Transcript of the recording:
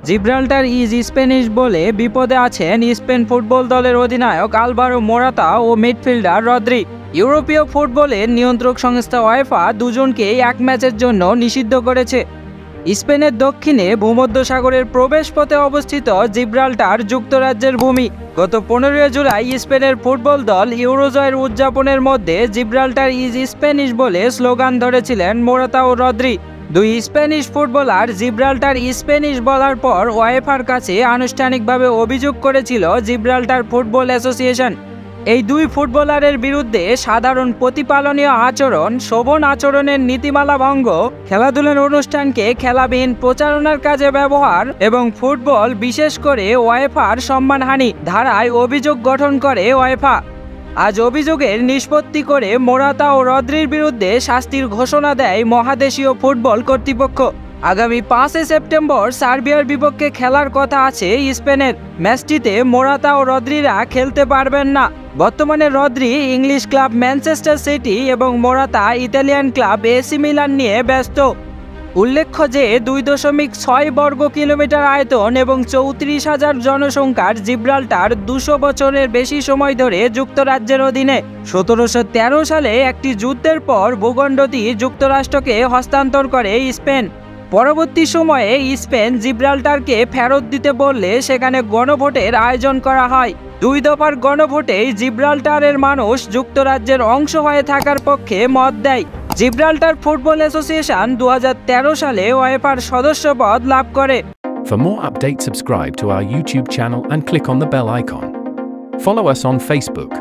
Gibraltar is Spanish বলে বিপদে আছেন স্পেন ফুটবল দলের অধিনায়ক আলভারো মোরাতা ও মিডফিল্ডার রদ্রি। ইউরোপীয় ফুটবলের নিয়ন্ত্রক সংস্থা ওয়েফা দুজনকেই এক ম্যাচের জন্য নিষিদ্ধ করেছে। স্পেনের দক্ষিণে ভূমধ্যসাগরের প্রবেশপথে অবস্থিত জিব্রাল্টার যুক্তরাজ্যের ভূমি। গত 15 জুলাই স্পেনের ফুটবল দল ইউরোজয়ের উদযাপনের মধ্যে জিব্রাল্টার ইজ স্পেনিশ বলে স্লোগান ধরেছিলেন মোরাতা ও রদ্রি। দুই স্প্যানিশ ফুটবলার জিব্রাল্টার স্পেনিশ বলার পর ওয়েফার কাছে আনুষ্ঠানিকভাবে অভিযোগ করেছিল জিব্রাল্টার ফুটবল অ্যাসোসিয়েশন। এই দুই ফুটবলারের বিরুদ্ধে সাধারণ প্রতিপালনীয় আচরণ, শোভন আচরণের নীতিমালা ভঙ্গ, খেলাধুলার অনুষ্ঠানকে খেলাবিহীন প্রচারণার কাজে ব্যবহার এবং ফুটবল বিশেষ করে ওয়েফার সম্মানহানি ধারায় অভিযোগ গঠন করে ওয়েফা। আজ অভিযোগের নিষ্পত্তি করে মোরাতা ও রদ্রির বিরুদ্ধে শাস্তির ঘোষণা দেয় মহাদেশীয় ফুটবল কর্তৃপক্ষ। আগামী 5 সেপ্টেম্বর সার্বিয়ার বিপক্ষে খেলার কথা আছে স্পেনের। ম্যাচটিতে মোরাতা ও রদ্রিরা খেলতে পারবেন না। বর্তমানে Rodri English club Manchester City এবং Morata Italian club AC Milan নিয়ে ব্যস্ত। উল্লেখ্য যে 2.6 বর্গ কিলোমিটার আয়তন এবং 34,000 জনসংখ্যার জিব্রাল্টার 200 বছরের বেশি সময় ধরে যুক্তরাজ্যের অধীনে। 1713 সালে একটি যুদ্ধের পর ভূখণ্ডটি যুক্তরাষ্ট্রকে হস্তান্তর করে স্পেন। পরবর্তী সময়ে স্পেন জিব্রাল্টারকে ফেরত দিতে বললে সেখানে গণভোটের আয়োজন করা হয়। 2 দফার গণভোটেই জিব্রাল্টারের মানুষ যুক্তরাজ্যের অংশ হয়ে থাকার পক্ষে মত দেয়। জিব্রাল্টার ফুটবল অ্যাসোসিয়েশন 2013 সালে ওয়েফার সদস্যপদ লাভ করে। For more updates, subscribe to our YouTube channel and click on the bell icon. Follow us on Facebook.